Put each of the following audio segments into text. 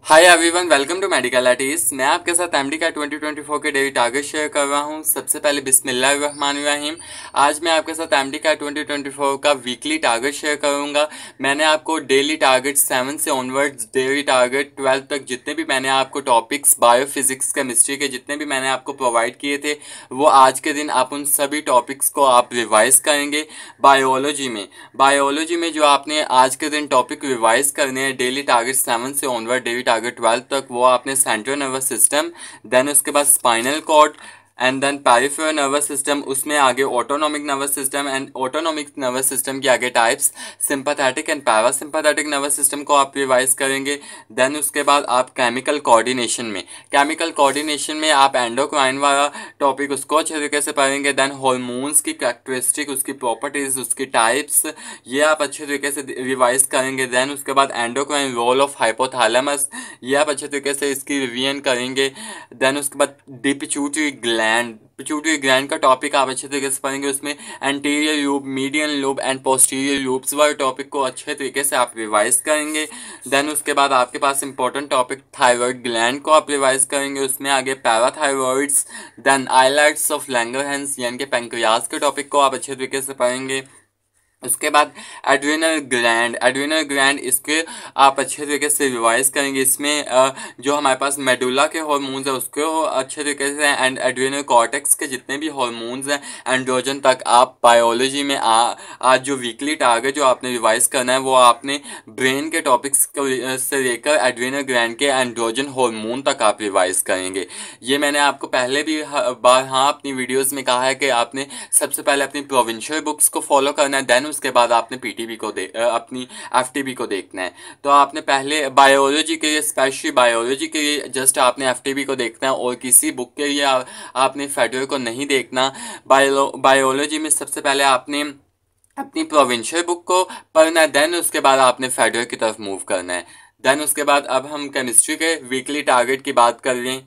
Hi everyone, welcome to medical artist. मैं आपके साथ एमडी का 2024 के डेली टारगेट शेयर कर रहा हूं। सबसे पहले बिस्मिल्लाहिर्रहमानिर्रहीम। आज मैं आपके साथ एमडी का 2024 का वीकली टारगेट शेयर करूंगा। मैंने आपको डेली टारगेट 7 से ऑनवर्ड्स, डेली टारगेट 12 तक जितने भी मैंने आपको टॉपिक्स बायो फिजिक्स केमिस्ट्री के जितने भी मैंने आपको प्रोवाइड किए थे, वो आज के दिन आप उन सभी टॉपिक्स को आप रिवाइज करेंगे। बायोलॉजी में जो आपने आज के दिन टॉपिक रिवाइज करने हैं डेली टारगेट 7 से ऑनवर्ड डेली टारगेट 12 तक, वो आपने सेंट्रल नर्वस सिस्टम, देन उसके बाद spinal cord and then peripheral nervous system, उसमें आगे autonomic nervous system and autonomic nervous system के आगे types sympathetic and parasympathetic nervous system को आप रिवाइज करेंगे। देन उसके बाद आप केमिकल कोऑर्डिनेशन में आप एंडोक्राइन वाला टॉपिक उसको अच्छे तरीके से पढ़ेंगे। देन हार्मोन्स की कैरेक्टरिस्टिक, उसकी प्रॉपर्टीज, उसकी टाइप्स, ये आप अच्छे तरीके से रिवाइज करेंगे। देन उसके बाद एंडोक्राइन रोल ऑफ हाइपोथैलेमस, ये आप अच्छे तरीके से इसकी रिवीजन करेंगे। देन उसके बाद पिट्यूटरी ग्लैंड का टॉपिक आप अच्छे तरीके से पढ़ेंगे। उसमें anterior lube, median lube and posterior lubes वाले टॉपिक को अच्छे तरीके से आप रिवाइज करेंगे। देन उसके बाद आपके पास इंपॉर्टेंट टॉपिक थायराइड ग्लैंड को आप रिवाइज करेंगे। उसमें आगे पैराथायरॉइड्स, देन आइलेट्स ऑफ लैंगरहैंस यानी कि पैंक्रियाज के टॉपिक को आप अच्छे तरीके से पढ़ेंगे। उसके बाद एड्रिनल ग्लैंड इसके आप अच्छे तरीके से रिवाइज करेंगे। इसमें जो हमारे पास मेडुला के हार्मोन्स है उसको अच्छे तरीके से, एंड एड्रिनल कॉर्टेक्स के जितने भी हार्मोन्स हैं एंड्रोजन तक आप बायोलॉजी में आज जो वीकली टारगेट जो आपने रिवाइज करना है वो आपने ब्रेन के टॉपिक्स से लेकर एड्रिनल ग्लैंड के एंड्रोजन हार्मोन तक आप रिवाइज करेंगे। ये मैंने आपको पहले भी बार अपनी वीडियोज़ में कहा है कि आपने सबसे पहले अपनी प्रोविंशियल बुक्स को फॉलो करना है, देन उसके बाद आपने पीटीबी को अपनी एफटीबी को देखना है। तो आपने पहले बायोलॉजी के लिए, स्पेशली बायोलॉजी के लिए जस्ट आपने एफटीबी को देखना है और किसी बुक के लिए आपने फेडरल को नहीं देखना। बायोलॉजी में सबसे पहले आपने अपनी प्रोविंशियल बुक को पढ़ना है, देन उसके बाद आपने फेडरल की तरफ मूव करना है। देन उसके बाद अब हम केमिस्ट्री के वीकली टारगेट की बात कर लें।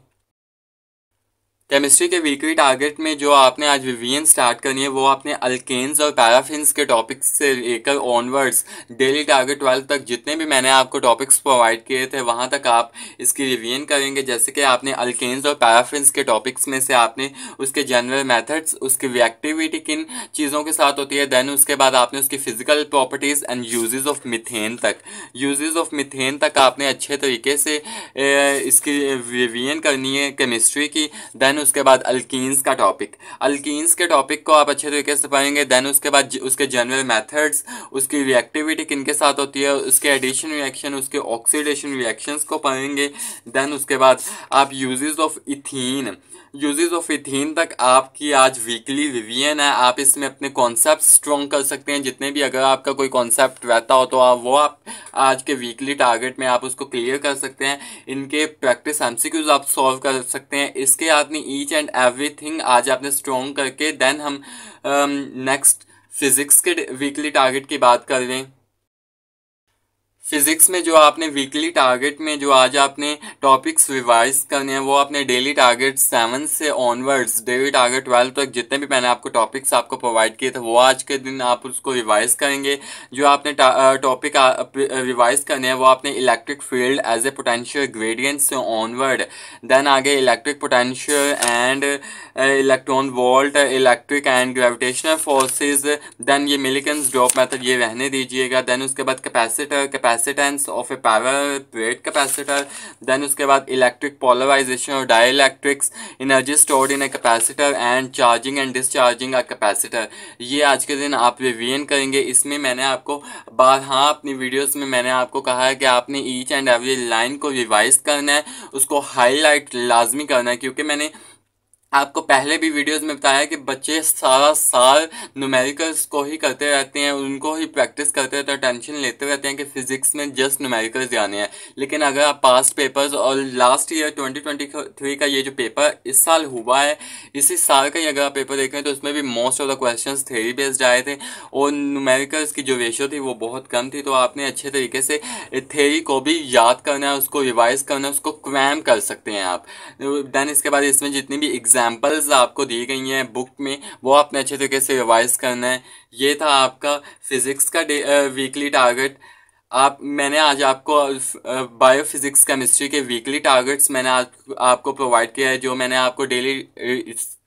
केमिस्ट्री के वीकली टारगेट में जो आपने आज रिवीजन स्टार्ट करनी है वो आपने अल्केन्स और पैराफिन्स के टॉपिक्स से लेकर ऑनवर्ड्स डेली टारगेट 12 तक जितने भी मैंने आपको टॉपिक्स प्रोवाइड किए थे वहां तक आप इसकी रिवीजन करेंगे। जैसे कि आपने अल्केन्स और पैराफिन्स के टॉपिक्स में से आपने उसके जनरल मेथड्स, उसकी रिएक्टिविटी किन चीज़ों के साथ होती है, देन उसके बाद आपने उसकी physical properties and uses of methane तक आपने अच्छे तरीके से इसकी रिवीजन करनी है केमिस्ट्री की। देन उसके बाद अल्कीन्स के टॉपिक को आप अच्छे तरीके से पढ़ेंगे। देन उसके बाद उसके जनरल मेथड्स, उसकी रिएक्टिविटी किन के साथ होती है, उसके एडिशन रिएक्शन, उसके ऑक्सीडेशन रिएक्शंस को पढ़ेंगे। देन उसके बाद आप यूजेस ऑफ इथीन तक आपकी आज वीकली रिवीजन है। आप इसमें अपने कॉन्सेप्ट स्ट्रॉन्ग कर सकते हैं जितने भी, अगर आपका कोई कॉन्सेप्ट रहता हो तो आप आज के वीकली टारगेट में आप उसको क्लियर कर सकते हैं। इनके प्रैक्टिस एमसीक्यूज आप सॉल्व कर सकते हैं। इसके आपने ईच एंड एवरीथिंग आज आपने स्ट्रॉन्ग करके देन हम नेक्स्ट फिजिक्स के वीकली टारगेट की बात कर रहे हैं। फिजिक्स में जो आपने वीकली टारगेट में जो आज आपने टॉपिक्स रिवाइज करने हैं वो आपने डेली टारगेट 7 से ऑनवर्ड्स डेली टारगेट 12 तक जितने भी मैंने आपको टॉपिक्स आपको प्रोवाइड किए थे वो आज के दिन आप उसको रिवाइज करेंगे। जो आपने टॉपिक रिवाइज करने हैं वो आपने electric field as a potential gradient से ऑनवर्ड, देन आगे electric potential and electron volt, electric and gravitational forces, then ये मिलिकन्स ड्रॉप मेथड ये रहने दीजिएगा। देन उसके बाद capacitance of a parallel plate capacitor, then उसके बाद इलेक्ट्रिक पोलराइजेशन और dielectrics, energy stored in a capacitor and charging and discharging a capacitor, ये आज के दिन आप रिवीजन करेंगे। इसमें मैंने आपको अपनी वीडियोस में मैंने आपको कहा है कि आपने ईच एंड एवरी लाइन को रिवाइज करना है, उसको हाईलाइट लाजमी करना है, क्योंकि मैंने आपको पहले भी वीडियोस में बताया कि बच्चे सारा साल न्यूमेरिकल्स को ही करते रहते हैं, उनको ही प्रैक्टिस करते रहते हैं, टेंशन लेते रहते हैं कि फिजिक्स में जस्ट न्यूमेरिकल्स जाने हैं। लेकिन अगर आप पास्ट पेपर्स और लास्ट ईयर 2023 का ये जो पेपर इस साल हुआ है, इसी साल का ही अगर आप पेपर देखें तो उसमें भी most of the questions theory based आए थे और न्यूमेरिकल्स की जो रेशियो थी वो बहुत कम थी। तो आपने अच्छे तरीके से थ्योरी को भी याद करना है, उसको रिवाइज करना है, उसको क्रैम कर सकते हैं आप। देन इसके बाद इसमें जितनी भी एग्जाम्पल्स आपको दी गई हैं बुक में वो आपने अच्छे तरीके से रिवाइज करना है। ये था आपका फिजिक्स का वीकली टारगेट। मैंने आज आपको बायोफिजिक्स केमिस्ट्री के वीकली टारगेट्स मैंने आज आपको प्रोवाइड किया है। जो मैंने आपको डेली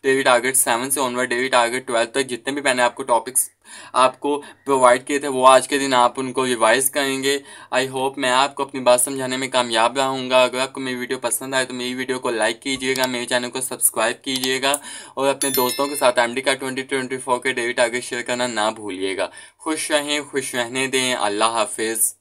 डेली टारगेट 7 से ऑनवर्ड डेली टारगेट 12 तक जितने भी मैंने आपको टॉपिक्स आपको प्रोवाइड किए थे, वो आज के दिन आप उनको रिवाइज करेंगे। आई होप मैं आपको अपनी बात समझाने में कामयाब रहूँगा। अगर आपको मेरी वीडियो पसंद आए तो मेरी वीडियो को लाइक कीजिएगा, मेरे चैनल को सब्सक्राइब कीजिएगा और अपने दोस्तों के साथ एमडी का 2024 के डेली टारगेट शेयर करना ना भूलिएगा। खुश रहें, खुश रहने दें। अल्लाह हाफिज़।